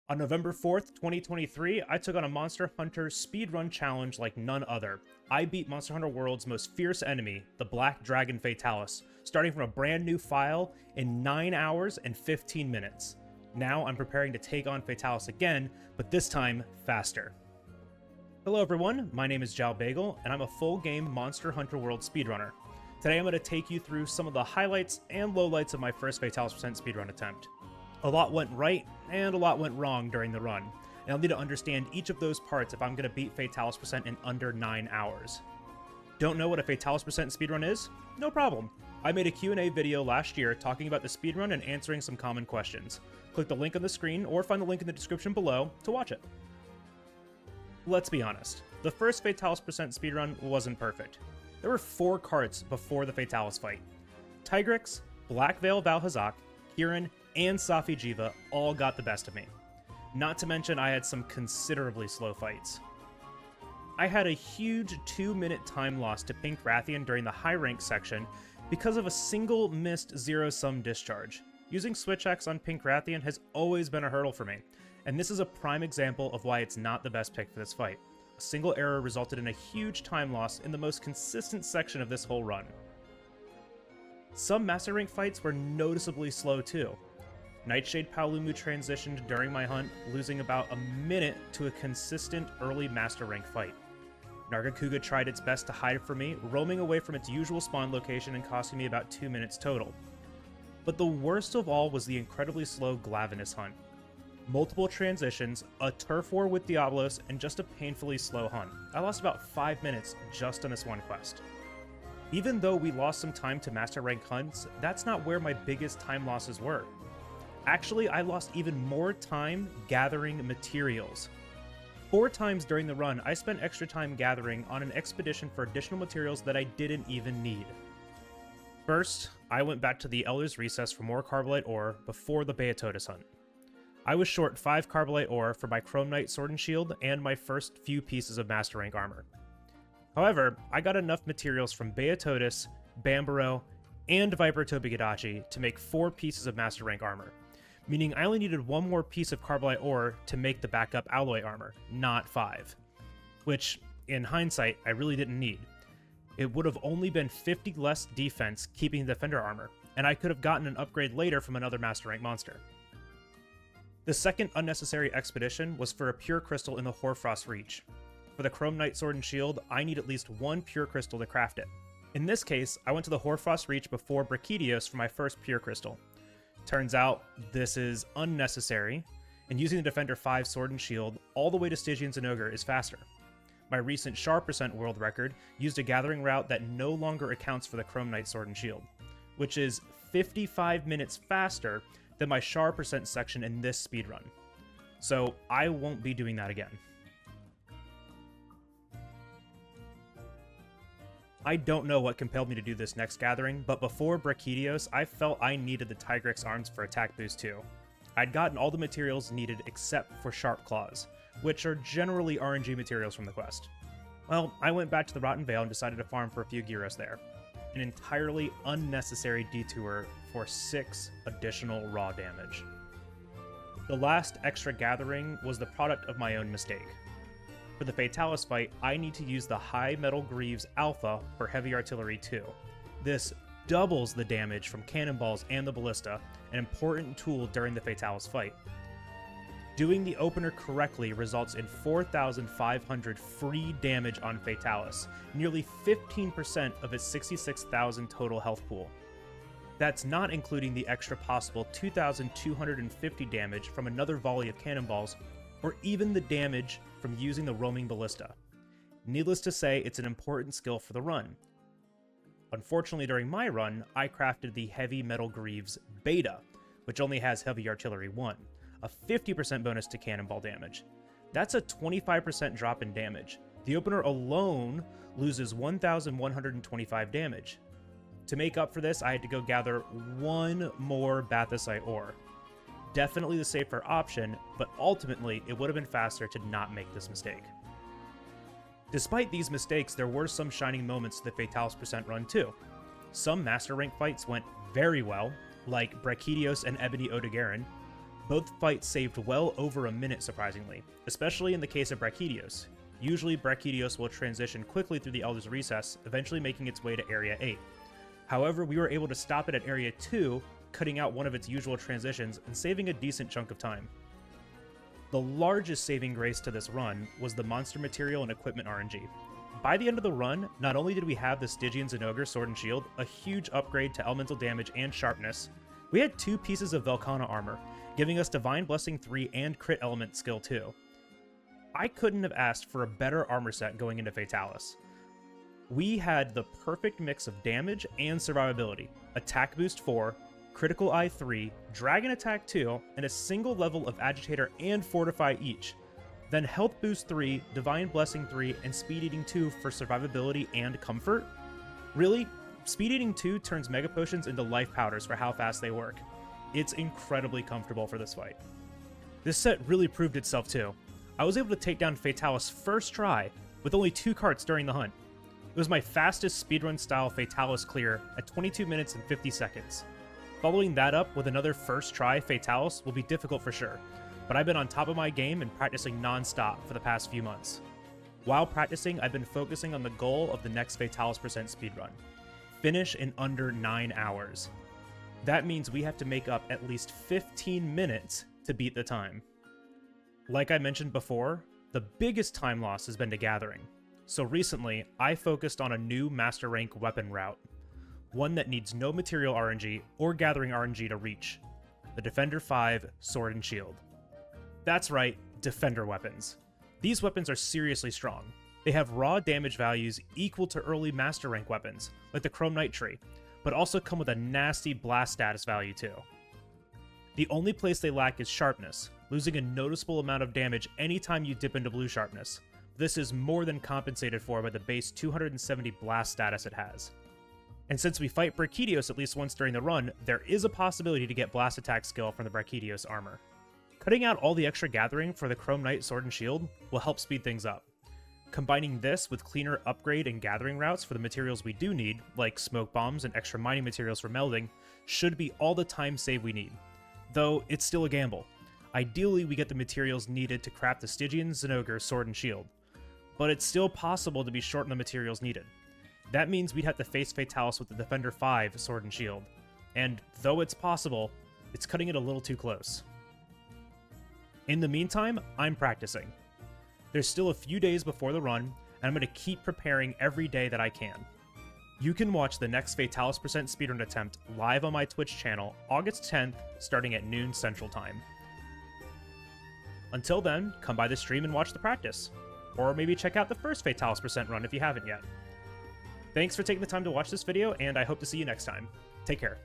On November 4th, 2023, I took on a Monster Hunter speedrun challenge like none other. I beat Monster Hunter World's most fierce enemy, the Black Dragon Fatalis, starting from a brand new file in 9 hours and 15 minutes. Now I'm preparing to take on Fatalis again, but this time faster. Hello everyone, my name is JalBagel, and I'm a full-game Monster Hunter World speedrunner. Today I'm going to take you through some of the highlights and lowlights of my first Fatalis % speedrun attempt. A lot went right, and a lot went wrong during the run, and I'll need to understand each of those parts if I'm going to beat Fatalis % in under 9 hours. Don't know what a Fatalis % speedrun is? No problem. I made a Q&A video last year talking about the speedrun and answering some common questions. Click the link on the screen or find the link in the description below to watch it. Let's be honest, the first Fatalis % speedrun wasn't perfect. There were 4 carts before the Fatalis fight. Tigrex, Black Veil Valhazak, Kirin, and Safi Jiva all got the best of me. Not to mention I had some considerably slow fights. I had a huge 2-minute time loss to Pink Rathian during the high rank section because of a single missed zero-sum discharge. Using Switch X on Pink Rathian has always been a hurdle for me, and this is a prime example of why it's not the best pick for this fight. A single error resulted in a huge time loss in the most consistent section of this whole run. Some Master Rank fights were noticeably slow too. Nightshade Paolumu transitioned during my hunt, losing about a minute to a consistent early Master Rank fight. Nargacuga tried its best to hide from me, roaming away from its usual spawn location and costing me about 2 minutes total. But the worst of all was the incredibly slow Glavenus hunt. Multiple transitions, a turf war with Diablos, and just a painfully slow hunt. I lost about 5 minutes just on this one quest. Even though we lost some time to Master Rank hunts, that's not where my biggest time losses were. Actually, I lost even more time gathering materials. 4 times during the run, I spent extra time gathering on an expedition for additional materials that I didn't even need. First, I went back to the Elder's Recess for more Carbolite ore before the Beatotus hunt. I was short 5 Carbolite ore for my Chrome Knight Sword and Shield and my first few pieces of Master Rank armor. However, I got enough materials from Beatotus, Bambaro, and Viper Tobi-Kadachi to make 4 pieces of Master Rank armor, meaning I only needed 1 more piece of Carbolite ore to make the backup alloy armor, not 5. Which, in hindsight, I really didn't need. It would have only been 50 less defense keeping the Defender armor, and I could have gotten an upgrade later from another Master Rank monster. The second unnecessary expedition was for a Pure Crystal in the Hoarfrost Reach. For the Chrome Knight Sword and Shield, I need at least 1 Pure Crystal to craft it. In this case, I went to the Hoarfrost Reach before Brachydios for my first Pure Crystal. Turns out, this is unnecessary, and using the Defender 5 Sword and Shield all the way to Stygian Zinogre is faster. My recent Char % world record used a gathering route that no longer accounts for the Chrome Knight Sword and Shield, which is 55 minutes faster than my Char % section in this speedrun. So I won't be doing that again. I don't know what compelled me to do this next gathering, but before Brachydios, I felt I needed the Tigrex arms for attack boost too. I'd gotten all the materials needed except for Sharp Claws, which are generally RNG materials from the quest. Well, I went back to the Rotten Vale and decided to farm for a few gyros there. An entirely unnecessary detour for 6 additional raw damage. The last extra gathering was the product of my own mistake. For the Fatalis fight, I need to use the High Metal Greaves Alpha for Heavy Artillery 2. This doubles the damage from cannonballs and the ballista, an important tool during the Fatalis fight. Doing the opener correctly results in 4,500 free damage on Fatalis, nearly 15% of its 66,000 total health pool. That's not including the extra possible 2,250 damage from another volley of cannonballs, or even the damage from using the roaming ballista. Needless to say, it's an important skill for the run. Unfortunately, during my run, I crafted the Heavy Metal Greaves Beta, which only has Heavy Artillery 1, a 50% bonus to cannonball damage. That's a 25% drop in damage. The opener alone loses 1,125 damage. To make up for this, I had to go gather 1 more Bathysite ore. Definitely the safer option, but ultimately it would have been faster to not make this mistake. Despite these mistakes, there were some shining moments to the Fatalis % run too. Some Master Rank fights went very well, like Brachydios and Ebony Odogaron. Both fights saved well over a minute surprisingly, especially in the case of Brachydios. Usually Brachydios will transition quickly through the Elder's Recess, eventually making its way to Area 8. However, we were able to stop it at Area 2, cutting out one of its usual transitions and saving a decent chunk of time. The largest saving grace to this run was the monster material and equipment RNG. By the end of the run, not only did we have the Stygian Zinogre Sword and Shield, a huge upgrade to elemental damage and sharpness, we had 2 pieces of Velkhana armor, giving us Divine Blessing 3 and Crit Element skill 2. I couldn't have asked for a better armor set going into Fatalis. We had the perfect mix of damage and survivability, attack boost 4, critical eye 3, dragon attack 2, and a single level of agitator and fortify each. Then health boost 3, divine blessing 3, and speed eating 2 for survivability and comfort. Really, speed eating 2 turns mega potions into life powders for how fast they work. It's incredibly comfortable for this fight. This set really proved itself too. I was able to take down Fatalis first try with only 2 carts during the hunt. It was my fastest speedrun style Fatalis clear at 22 minutes and 50 seconds. Following that up with another first try Fatalis will be difficult for sure, but I've been on top of my game and practicing non-stop for the past few months. While practicing, I've been focusing on the goal of the next Fatalis percent speedrun. Finish in under 9 hours. That means we have to make up at least 15 minutes to beat the time. Like I mentioned before, the biggest time loss has been to gathering. So recently, I focused on a new master rank weapon route. One that needs no material RNG or gathering RNG to reach. The Defender 5 Sword and Shield. That's right, Defender weapons. These weapons are seriously strong. They have raw damage values equal to early master rank weapons, like the Chrome Knight tree, but also come with a nasty blast status value too. The only place they lack is sharpness, losing a noticeable amount of damage anytime you dip into blue sharpness. This is more than compensated for by the base 270 blast status it has. And since we fight Brachydios at least once during the run, there is a possibility to get blast attack skill from the Brachydios armor. Cutting out all the extra gathering for the Chrome Knight Sword and Shield will help speed things up. Combining this with cleaner upgrade and gathering routes for the materials we do need, like smoke bombs and extra mining materials for melding, should be all the time save we need. Though it's still a gamble. Ideally, we get the materials needed to craft the Stygian Zinogre Sword and Shield, but it's still possible to be short on the materials needed. That means we'd have to face Fatalis with the Defender 5 Sword and Shield, and though it's possible, it's cutting it a little too close. In the meantime, I'm practicing. There's still a few days before the run, and I'm going to keep preparing every day that I can. You can watch the next Fatalis percent speedrun attempt live on my Twitch channel August 10th, starting at noon Central Time. Until then, come by the stream and watch the practice. Or maybe check out the first Fatalis percent run if you haven't yet. Thanks for taking the time to watch this video, and I hope to see you next time. Take care.